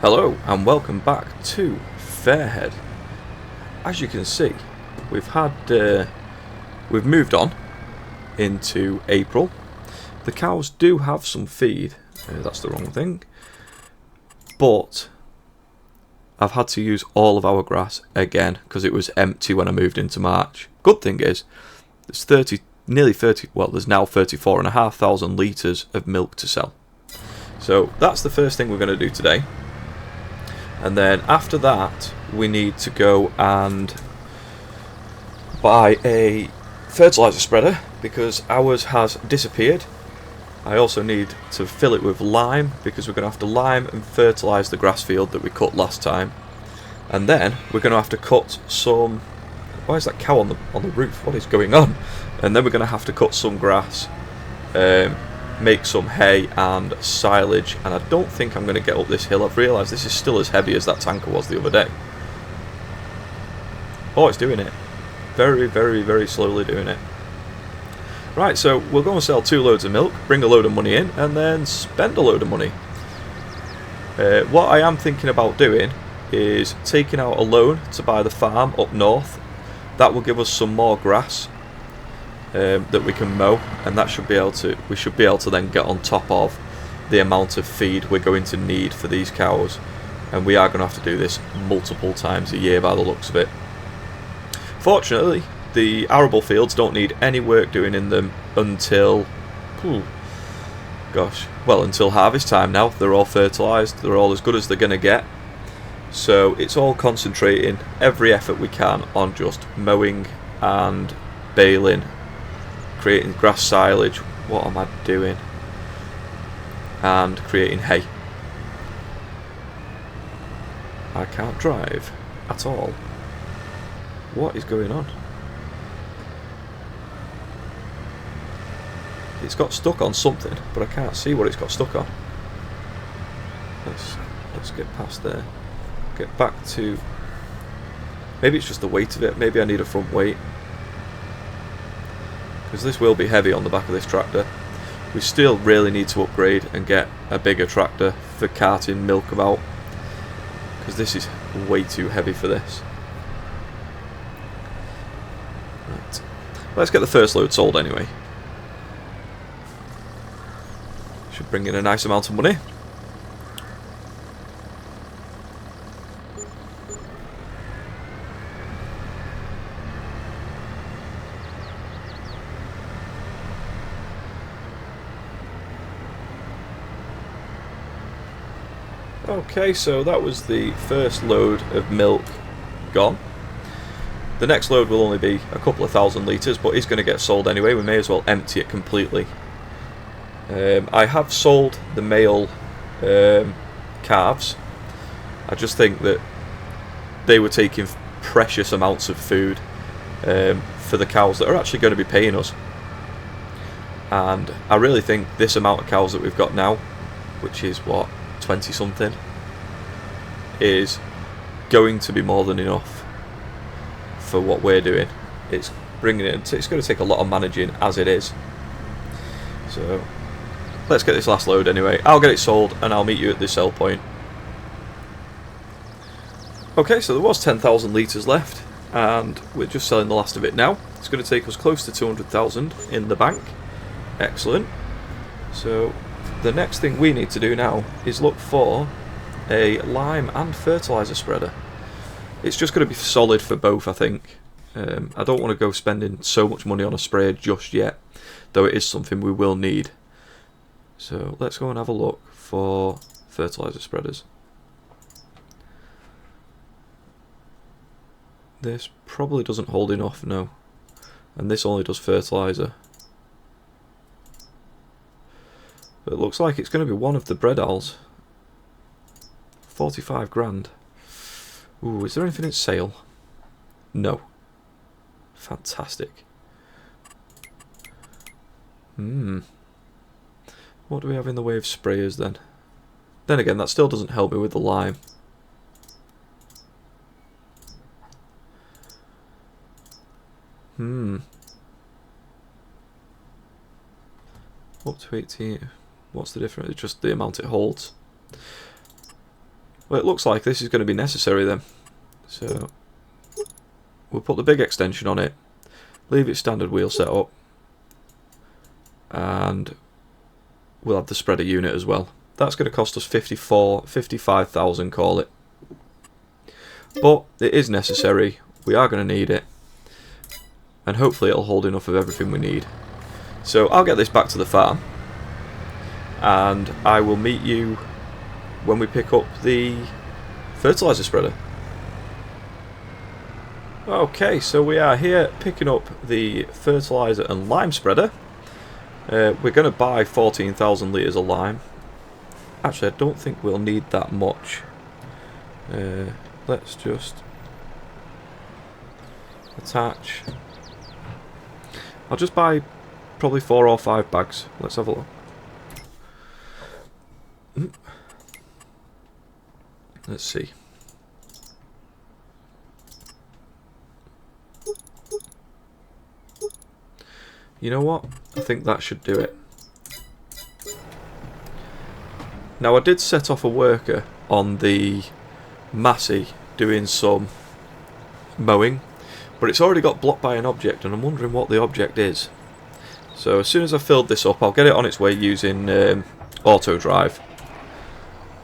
Hello and welcome back to Fairhead. As you can see, we've moved on into April. The cows do have some feed, that's the wrong thing, but I've had to use all of our grass again because it was empty when I moved into March. Good thing is, there's there's now 34,500 litres of milk to sell. So that's the first thing we're going to do today. And then after that, we need to go and buy a fertilizer spreader because ours has disappeared. I also need to fill it with lime because we're going to have to lime and fertilise the grass field that we cut last time. And then we're going to have to cut some... Why is that cow on the roof? What is going on? And then we're going to have to cut some grass, make some hay and silage, and I don't think I'm going to get up this hill. I've realised this is still as heavy as that tanker was the other day. Oh, it's doing it. Very, very, very slowly doing it. Right, so we'll go and sell 2 loads of milk, bring a load of money in, and then spend a load of money. What I am thinking about doing is taking out a loan to buy the farm up north. That will give us some more grass that we can mow, and that should be able to. We should be able to then get on top of the amount of feed we're going to need for these cows, and we are going to have to do this multiple times a year by the looks of it. Fortunately, the arable fields don't need any work doing in them until, until harvest time. Now they're all fertilised. They're all as good as they're going to get. So it's all concentrating every effort we can on just mowing and baling, creating grass silage. What am I doing? And creating hay. I can't drive at all. What is going on? It's got stuck on something, but I can't see what it's got stuck on. Let's get past there. Get back to... Maybe it's just the weight of it. Maybe I need a front weight, because this will be heavy on the back of this tractor. We still really need to upgrade and get a bigger tractor for carting milk about, because this is way too heavy for this. Right. Let's get the first load sold anyway. Should bring in a nice amount of money. Okay, so that was the first load of milk gone. The next load will only be a couple of thousand litres, but it's going to get sold anyway. We may as well empty it completely. I have sold the male calves. I just think that they were taking precious amounts of food for the cows that are actually going to be paying us. And I really think this amount of cows that we've got now, which is what, 20 something, is going to be more than enough for what we're doing. It's bringing it. It's going to take a lot of managing as it is. So let's get this last load anyway. I'll get it sold and I'll meet you at the sell point. Okay, so there was 10,000 litres left, and we're just selling the last of it now. It's going to take us close to 200,000 in the bank. Excellent. So the next thing we need to do now is look for a lime and fertilizer spreader. It's just going to be solid for both, I think. I don't want to go spending so much money on a sprayer just yet, though it is something we will need. So let's go and have a look for fertilizer spreaders. This probably doesn't hold enough, no. And this only does fertilizer. But it looks like it's going to be one of the Bredals. 45 grand. Ooh, is there anything in sale? No. Fantastic. What do we have in the way of sprayers then? Then again, that still doesn't help me with the lime. Up to 18. What's the difference? It's just the amount it holds. Well, it looks like this is going to be necessary then. So we'll put the big extension on it, leave it standard wheel setup, and we'll have the spreader unit as well. That's going to cost us 55,000, call it. But it is necessary. We are going to need it. And hopefully it'll hold enough of everything we need. So I'll get this back to the farm. And I will meet you when we pick up the fertilizer spreader. Okay, so we are here picking up the fertilizer and lime spreader. We're going to buy 14,000 litres of lime. Actually, I don't think we'll need that much. Let's just attach. I'll just buy probably 4 or 5 bags. Let's have a look. Let's see. You know what? I think that should do it. Now I did set off a worker on the Massey doing some mowing, but it's already got blocked by an object and I'm wondering what the object is. So as soon as I've filled this up, I'll get it on its way using auto drive,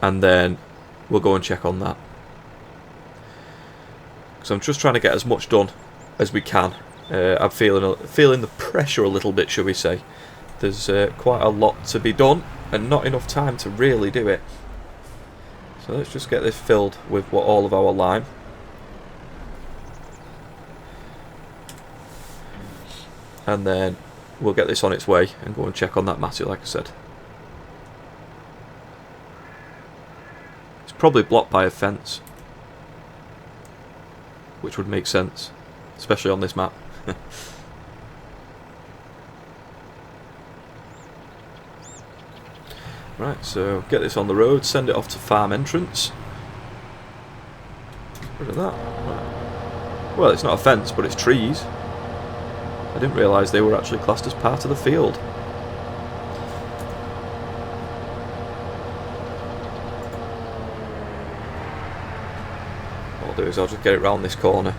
and then we'll go and check on that. So I'm just trying to get as much done as we can. I'm feeling the pressure a little bit, shall we say. There's quite a lot to be done and not enough time to really do it. So let's just get this filled with all of our lime. And then we'll get this on its way and go and check on that Massey, like I said. It's probably blocked by a fence, which would make sense, especially on this map. Right, so get this on the road, send it off to farm entrance. Look at that. Well, it's not a fence, but it's trees. I didn't realise they were actually classed as part of the field. What I'll do is I'll just get it round this corner.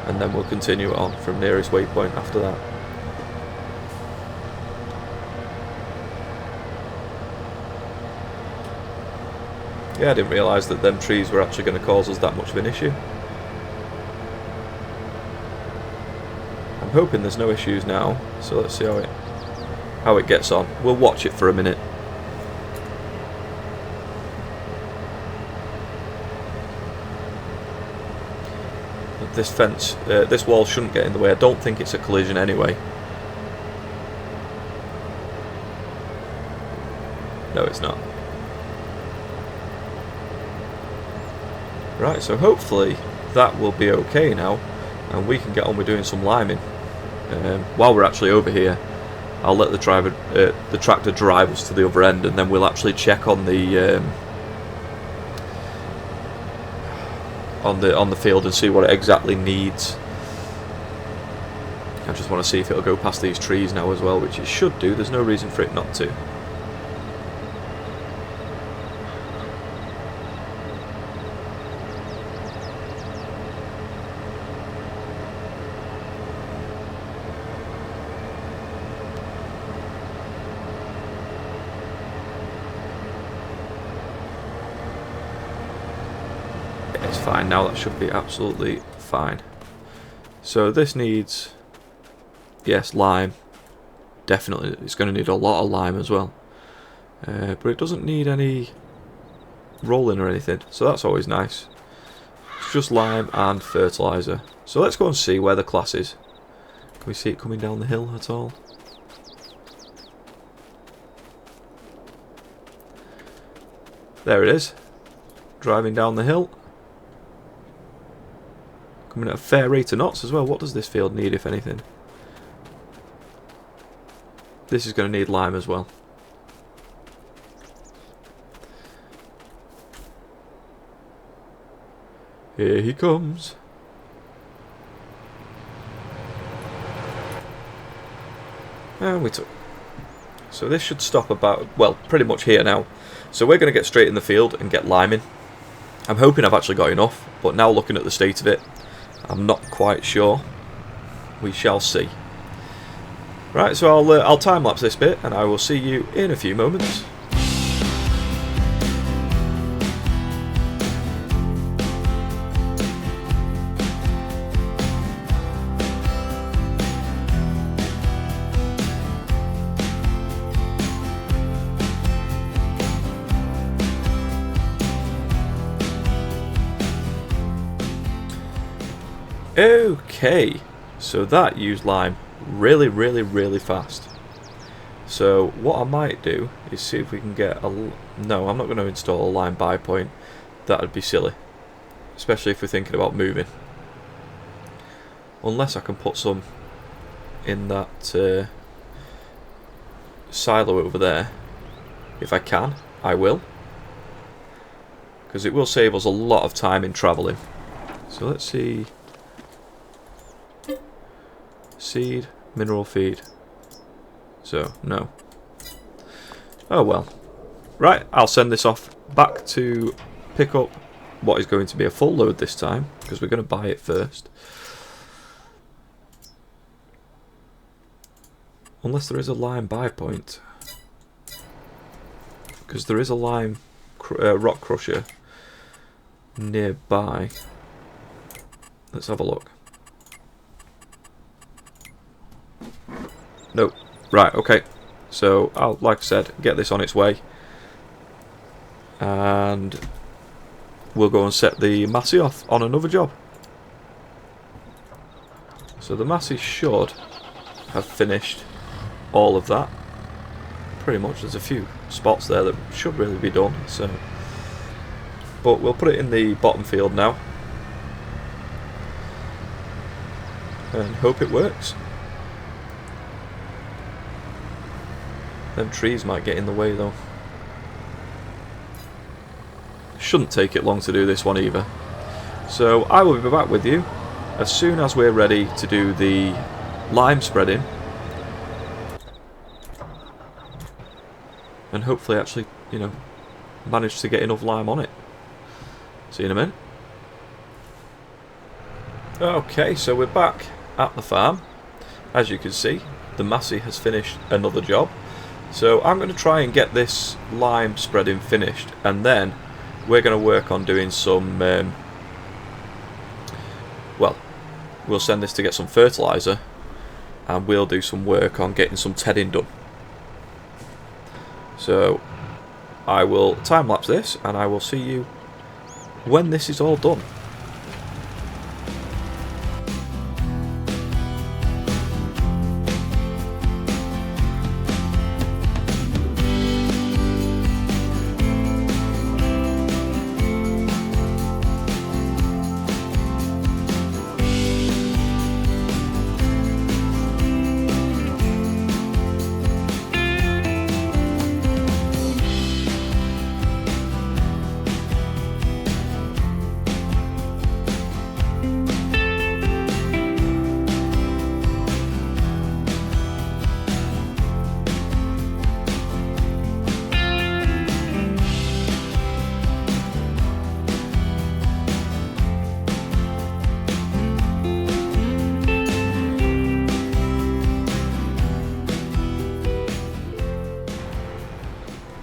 And then we'll continue it on from nearest waypoint after that. Yeah, I didn't realise that them trees were actually going to cause us that much of an issue. I'm hoping there's no issues now, so let's see how it gets on. We'll watch it for a minute. This fence, this wall shouldn't get in the way. I don't think it's a collision anyway. No, it's not. Right, so hopefully that will be okay now, and we can get on with doing some liming. While we're actually over here, I'll let the tractor drive us to the other end, and then we'll actually check on the field and see what it exactly needs. I just want to see if it'll go past these trees now as well, which it should do. There's no reason for it not to. It's fine now, that should be absolutely fine. So this needs, yes, lime. Definitely, it's going to need a lot of lime as well. But it doesn't need any rolling or anything, so that's always nice. It's just lime and fertilizer. So let's go and see where the class is. Can we see it coming down the hill at all? There it is, driving down the hill. Coming at a fair rate of knots as well. What does this field need, if anything? This is going to need lime as well. Here he comes. And we took. So this should stop about, well, pretty much here now. So we're going to get straight in the field and get liming. I'm hoping I've actually got enough, but now looking at the state of it, I'm not quite sure. We shall see. Right, so I'll time-lapse this bit, and I will see you in a few moments. Okay, so that used lime really fast. So what I might do is see if we can get a... No, I'm not going to install a lime buy point. That would be silly, especially if we're thinking about moving. Unless I can put some in that silo over there. If I can, I will, because it will save us a lot of time in travelling. So let's see. Seed, mineral feed. So, no. Oh well. Right, I'll send this off back to pick up what is going to be a full load this time, because we're going to buy it first. Unless there is a lime buy point. Because there is a lime rock crusher nearby. Let's have a look. Nope. Right, okay. So, I'll, like I said, get this on its way. And we'll go and set the Massey off on another job. So the Massey should have finished all of that. Pretty much. There's a few spots there that should really be done. So, but we'll put it in the bottom field now. And hope it works. Them trees might get in the way though. Shouldn't take it long to do this one either. So I will be back with you as soon as we're ready to do the lime spreading. And hopefully actually, you know, manage to get enough lime on it. See you in a minute. Okay, so we're back at the farm. As you can see, the Massey has finished another job. So I'm going to try and get this lime spreading finished, and then we're going to work on doing some, well, we'll send this to get some fertilizer, and we'll do some work on getting some tedding done. So I will time-lapse this, and I will see you when this is all done.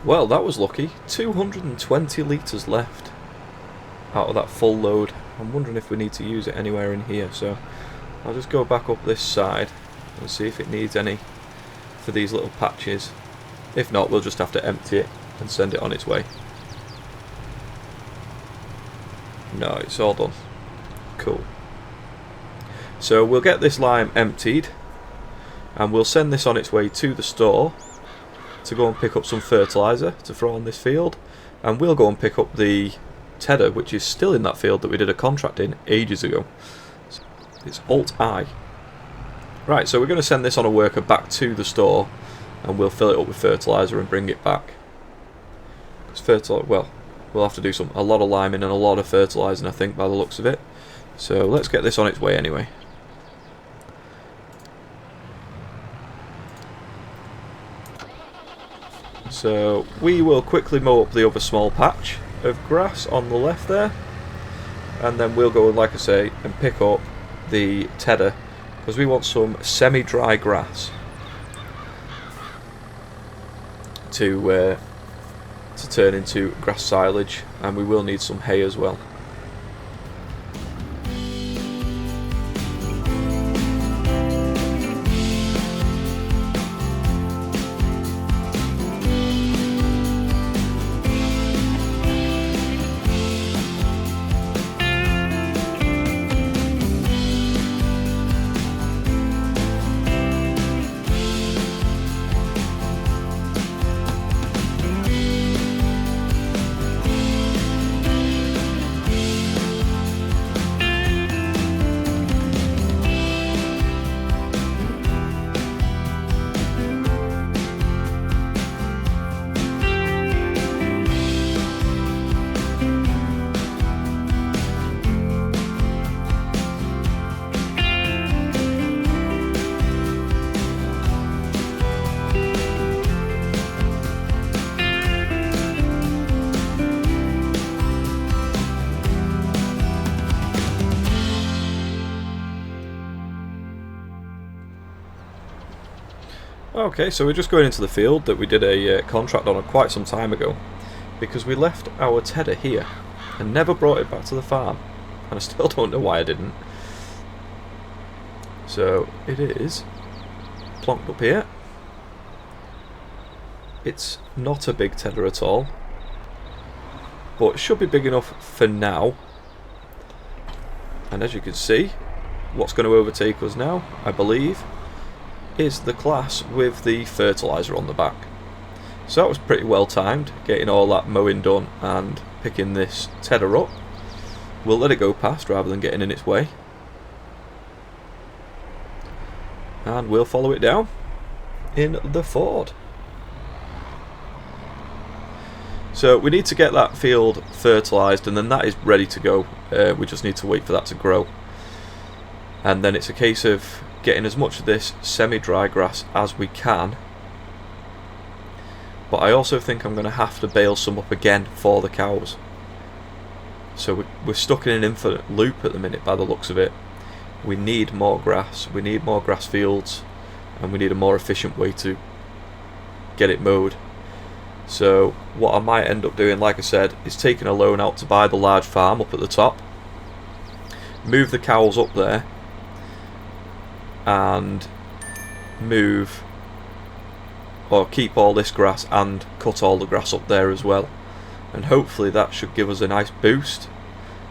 Well, that was lucky. 220 litres left out of that full load. I'm wondering if we need to use it anywhere in here, so I'll just go back up this side and see if it needs any for these little patches. If not, we'll just have to empty it and send it on its way. No, it's all done. Cool. So we'll get this lime emptied and we'll send this on its way to the store to go and pick up some fertilizer to throw on this field, and we'll go and pick up the tedder which is still in that field that we did a contract in ages ago. It's Alt-I. Right, so we're going to send this on a worker back to the store and we'll fill it up with fertilizer and bring it back. Because fertilizer, well, we'll have to do a lot of liming and a lot of fertilizing, I think, by the looks of it. So let's get this on its way anyway. So we will quickly mow up the other small patch of grass on the left there, and then we'll go, like I say, and pick up the tedder, because we want some semi-dry grass to turn into grass silage, and we will need some hay as well. Okay, so we're just going into the field that we did a contract on quite some time ago, because we left our tedder here and never brought it back to the farm, and I still don't know why I didn't. So it is plonked up here. It's not a big tedder at all, but it should be big enough for now. And as you can see, what's going to overtake us now, I believe, is the class with the fertilizer on the back. So that was pretty well timed, getting all that mowing done and picking this tedder up. We'll let it go past rather than getting in its way, and we'll follow it down in the Ford. So we need to get that field fertilised, and then that is ready to go. We just need to wait for that to grow, and then it's a case of getting as much of this semi-dry grass as we can. But I also think I'm going to have to bale some up again for the cows. So we're stuck in an infinite loop at the minute by the looks of it. We need more grass, we need more grass fields, and we need a more efficient way to get it mowed. So what I might end up doing, like I said, is taking a loan out to buy the large farm up at the top, move the cows up there, and move or keep all this grass and cut all the grass up there as well, and hopefully that should give us a nice boost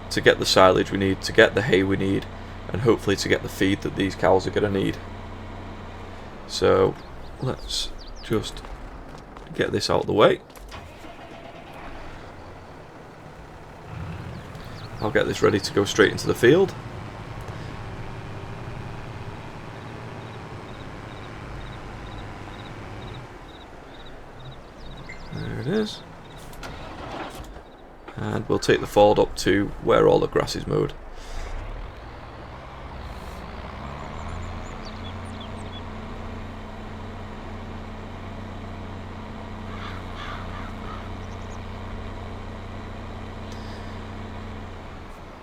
to get the silage we need, to get the hay we need, and hopefully to get the feed that these cows are going to need. So let's just get this out of the way. I'll get this ready to go straight into the field. There it is. And we'll take the Ford up to where all the grass is mowed.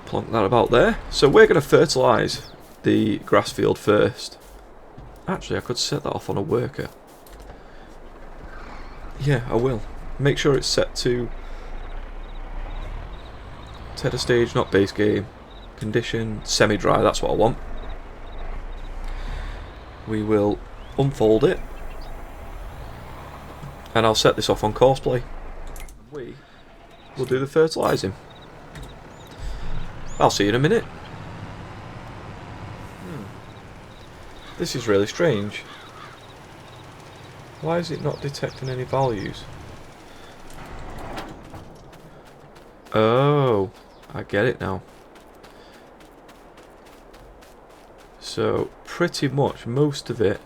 Plonk that about there. So we're going to fertilise the grass field first. Actually, I could set that off on a worker. Yeah, I will. Make sure it's set to tedder stage, not base game. Condition, semi-dry, that's what I want. We will unfold it, and I'll set this off on courseplay. We will do the fertilising. I'll see you in a minute. This is really strange. Why is it not detecting any values? Oh, I get it now. So pretty much most of it.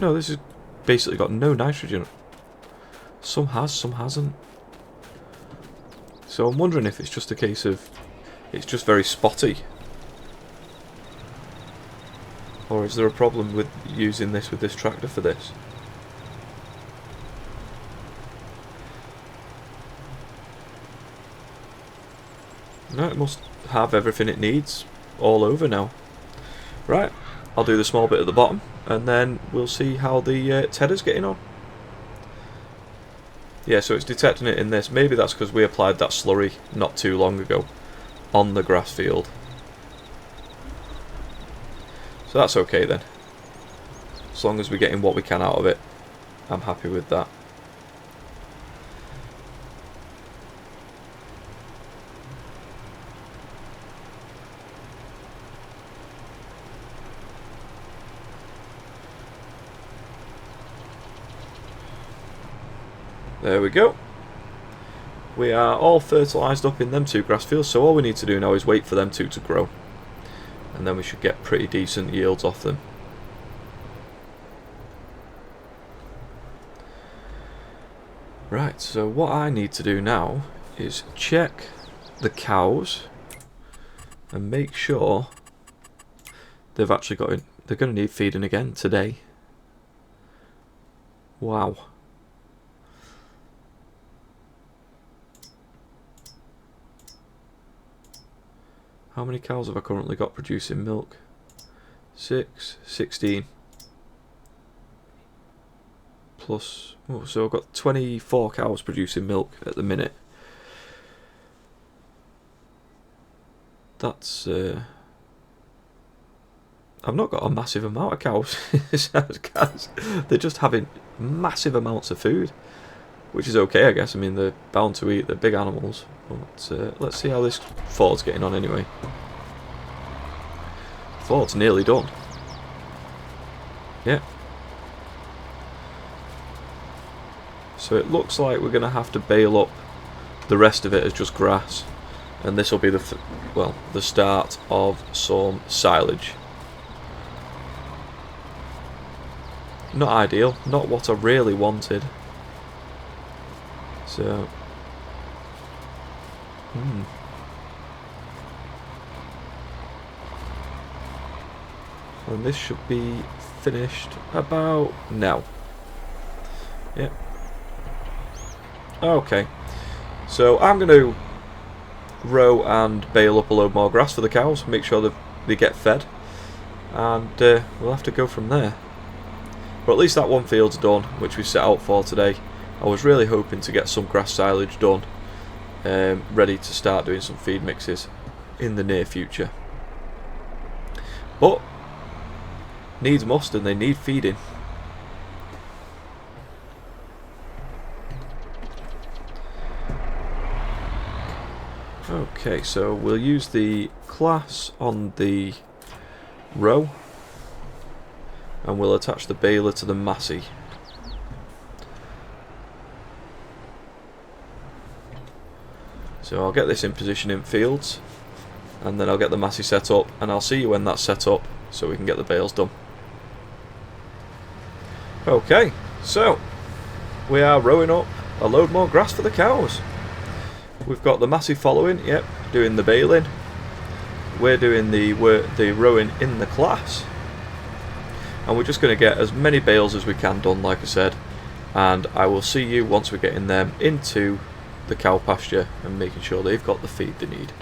No, this has basically got no nitrogen. Some has, some hasn't. So I'm wondering if it's just a case of it's just very spotty. Or is there a problem with using this with this tractor for this? No, it must have everything it needs all over now. Right, I'll do the small bit at the bottom, and then we'll see how the tedder's getting on. Yeah, so it's detecting it in this. Maybe that's because we applied that slurry not too long ago on the grass field. So that's okay then. As long as we're getting what we can out of it, I'm happy with that. There we go. We are all fertilised up in them two grass fields, so all we need to do now is wait for them two to grow. And then we should get pretty decent yields off them. Right, so what I need to do now is check the cows and make sure they've actually got it. They're going to need feeding again today. Wow. How many cows have I currently got producing milk? 16. Plus, oh, so I've got 24 cows producing milk at the minute. That's, I've not got a massive amount of cows. They're just having massive amounts of food, which is okay, I guess. I mean, they're bound to eat, they're big animals. But let's see how this ford's getting on anyway. Ford's nearly done. Yeah. So it looks like we're going to have to bale up the rest of it as just grass. And this will be the start of some silage. Not ideal, not what I really wanted. So... And this should be finished about now. Yep. Okay. So I'm going to row and bale up a load more grass for the cows, make sure that they get fed, and we'll have to go from there. But at least that one field's done, which we set out for today. I was really hoping to get some grass silage done, ready to start doing some feed mixes in the near future. But needs must, and they need feeding. Okay, so we'll use the class on the row, and we'll attach the baler to the massey. So I'll get this in position in fields, and then I'll get the massey set up, and I'll see you when that's set up so we can get the bales done. Okay, so we are rowing up a load more grass for the cows. We've got the massey following, yep, doing the baling. We're doing the rowing in the class. And we're just going to get as many bales as we can done, like I said. And I will see you once we're getting them into the cow pasture and making sure they've got the feed they need.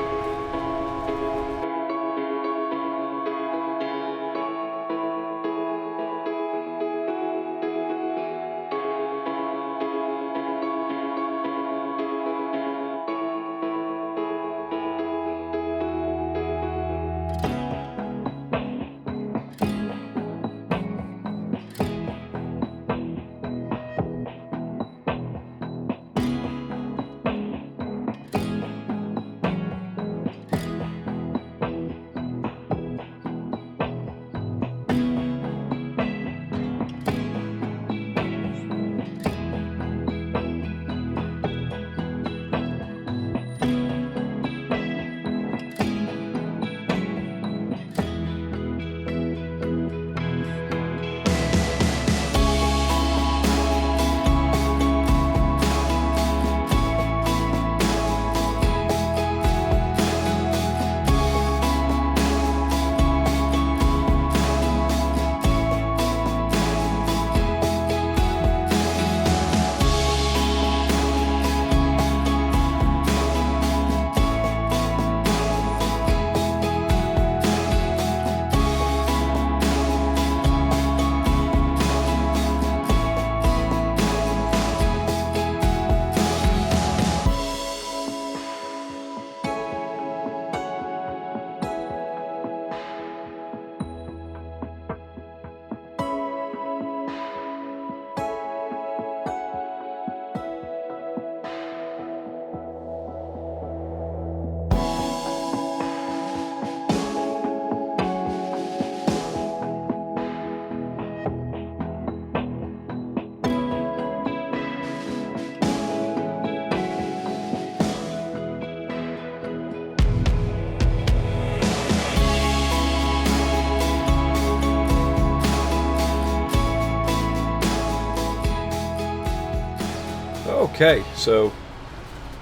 Okay, so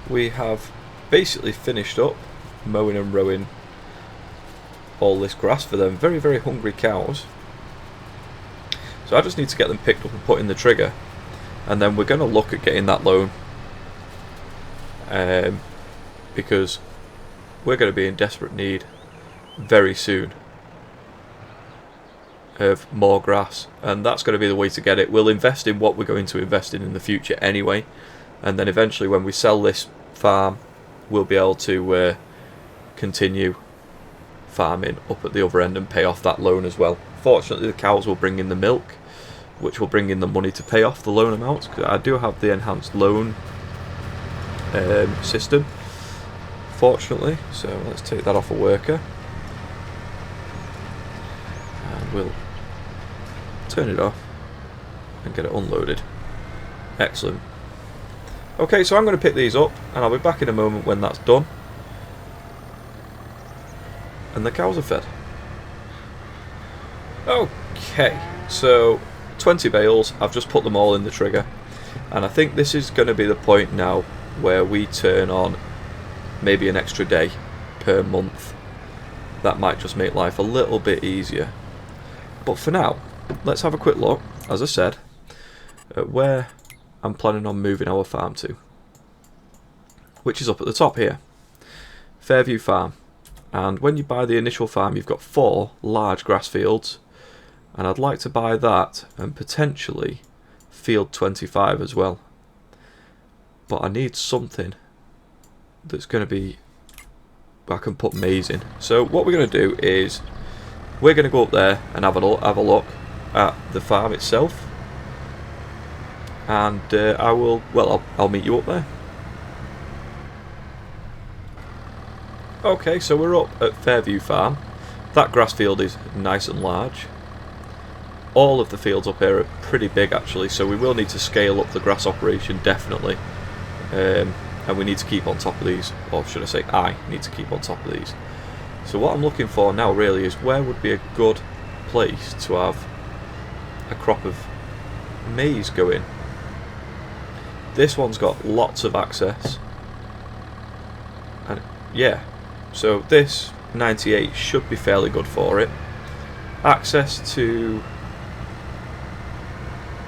we have basically finished up mowing and rowing all this grass for them very, very hungry cows. So I just need to get them picked up and put in the trigger, and then we're going to look at getting that loan, because we're going to be in desperate need very soon of more grass, and that's going to be the way to get it. We'll invest in what we're going to invest in the future anyway, and then eventually when we sell this farm we'll be able to continue farming up at the other end and pay off that loan as well. Fortunately the cows will bring in the milk, which will bring in the money to pay off the loan amounts, because I do have the enhanced loan system, fortunately. So let's take that off a worker and we'll turn it off and get it unloaded. Excellent. Okay, so I'm going to pick these up and I'll be back in a moment when that's done and the cows are fed. Okay, so 20 bales, I've just put them all in the trigger, and I think this is going to be the point now where we turn on maybe an extra day per month. That might just make life a little bit easier. But for now, let's have a quick look, as I said, at where I'm planning on moving our farm to, which is up at the top here, Fairview Farm. And when you buy the initial farm, you've got 4 large grass fields, and I'd like to buy that and potentially field 25 as well. But I need something that's going to be, I can put maize in. So what we're going to do is we're going to go up there and have a look at the farm itself, and I'll meet you up there. Okay, so we're up at Fairview Farm. That grass field is nice and large. All of the fields up here are pretty big actually, so we will need to scale up the grass operation definitely, and we need to keep on top of these, or should I say I need to keep on top of these. So what I'm looking for now really is where would be a good place to have a crop of maize going. This one's got lots of access, and yeah, so this 98 should be fairly good for it. Access to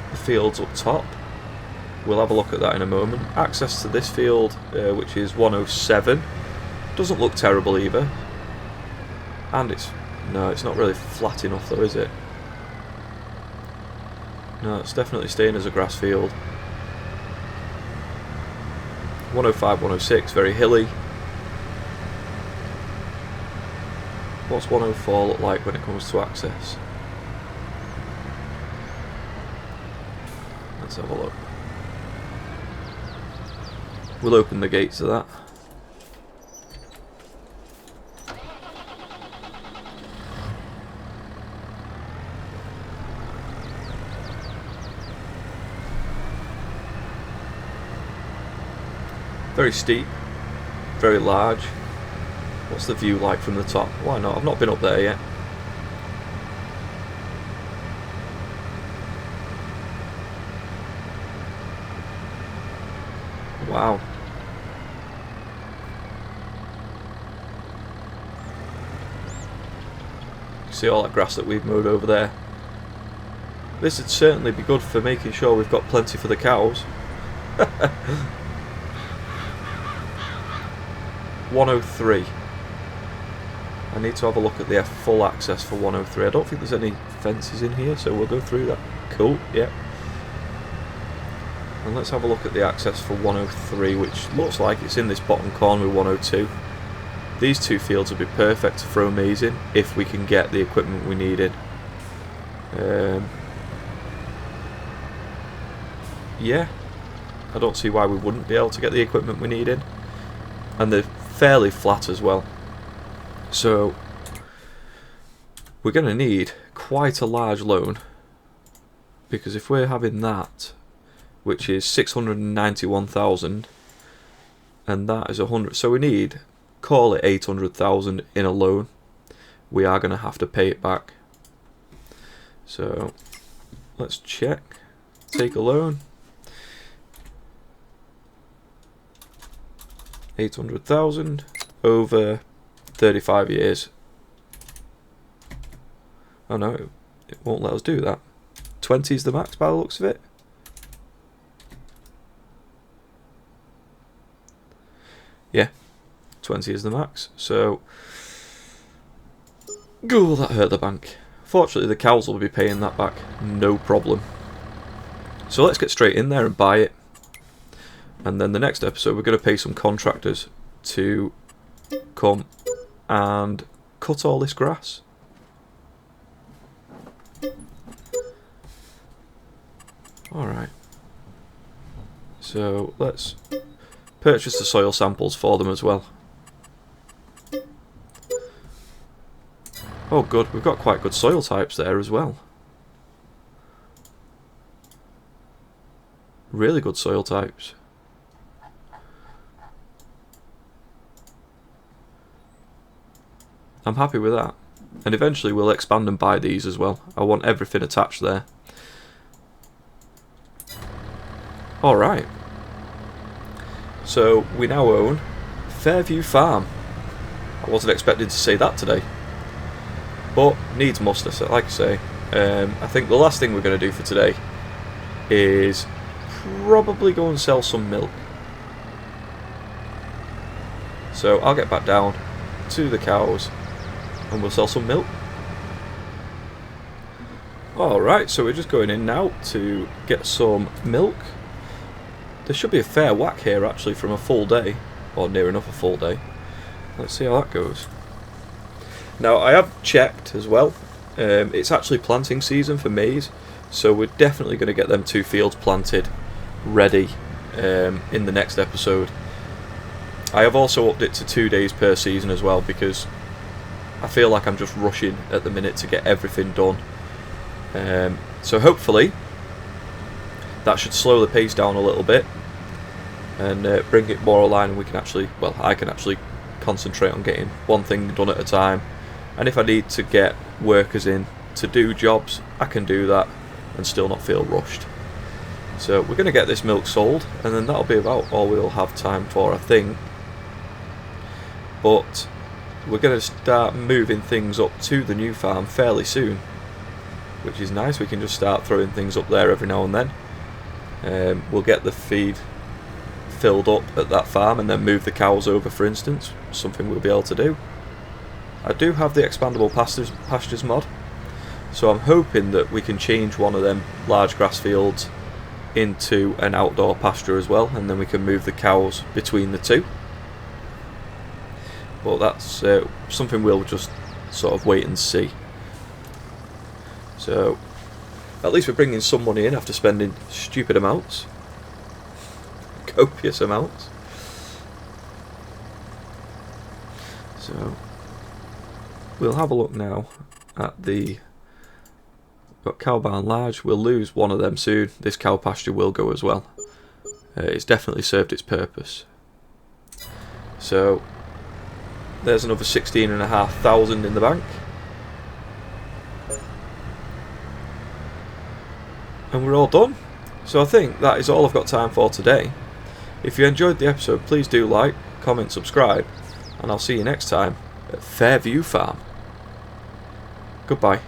the fields up top, we'll have a look at that in a moment. Access to this field, which is 107, doesn't look terrible either, and it's not really flat enough though, is it? No, it's definitely staying as a grass field. 105, 106, very hilly. What's 104 look like when it comes to access? Let's have a look. We'll open the gates of that. Very steep, very large. What's the view like from the top? Why not? I've not been up there yet. Wow. See all that grass that we've mowed over there. This would certainly be good for making sure we've got plenty for the cows. 103. I need to have a look at the full access for 103. I don't think there's any fences in here, so we'll go through that. Cool, yeah. And let's have a look at the access for 103, which looks like it's in this bottom corner with 102. These two fields would be perfect to throw maize in if we can get the equipment we need in. Yeah, I don't see why we wouldn't be able to get the equipment we need in. And they're fairly flat as well. So we're going to need quite a large loan, because if we're having that, which is 691,000, and that is 100, so we need, call it 800,000 in a loan. We are going to have to pay it back. So let's check. Take a loan. 800,000 over 35 years. Oh no, it won't let us do that. 20 is the max by the looks of it. Yeah, 20 is the max. So, oh, that hurt the bank. Fortunately, the cows will be paying that back, no problem. So let's get straight in there and buy it. And then the next episode, we're going to pay some contractors to come and cut all this grass. Alright. So let's purchase the soil samples for them as well. Oh good, we've got quite good soil types there as well. Really good soil types. I'm happy with that. And eventually we'll expand and buy these as well. I want everything attached there. Alright. So we now own Fairview Farm. I wasn't expecting to say that today. But needs must, so like I say. I think the last thing we're going to do for today is probably go and sell some milk. So I'll get back down to the cows and we'll sell some milk. Alright, so we're just going in now to get some milk. There should be a fair whack here actually from a full day, or near enough a full day. Let's see how that goes. Now I have checked as well, it's actually planting season for maize, so we're definitely going to get them 2 fields planted ready in the next episode. I have also upped it to 2 days per season as well, because I feel like I'm just rushing at the minute to get everything done. So hopefully that should slow the pace down a little bit and bring it more aligned, and we can actually, well, I can actually concentrate on getting one thing done at a time. And if I need to get workers in to do jobs, I can do that and still not feel rushed. So we're going to get this milk sold, and then that'll be about all we'll have time for, I think. But we're going to start moving things up to the new farm fairly soon, which is nice. We can just start throwing things up there every now and then. We'll get the feed filled up at that farm and then move the cows over, for instance, something we'll be able to do. I do have the expandable pastures mod, so I'm hoping that we can change one of them large grass fields into an outdoor pasture as well, and then we can move the cows between the two. But that's something we'll just sort of wait and see. So at least we're bringing some money in after spending stupid amounts, copious amounts. So we'll have a look now at the got cow barn large. We'll lose one of them soon. This cow pasture will go as well. It's definitely served its purpose. So there's another 16,500 in the bank. And we're all done. So I think that is all I've got time for today. If you enjoyed the episode, please do like, comment, subscribe, and I'll see you next time at Fairview Farm. Goodbye.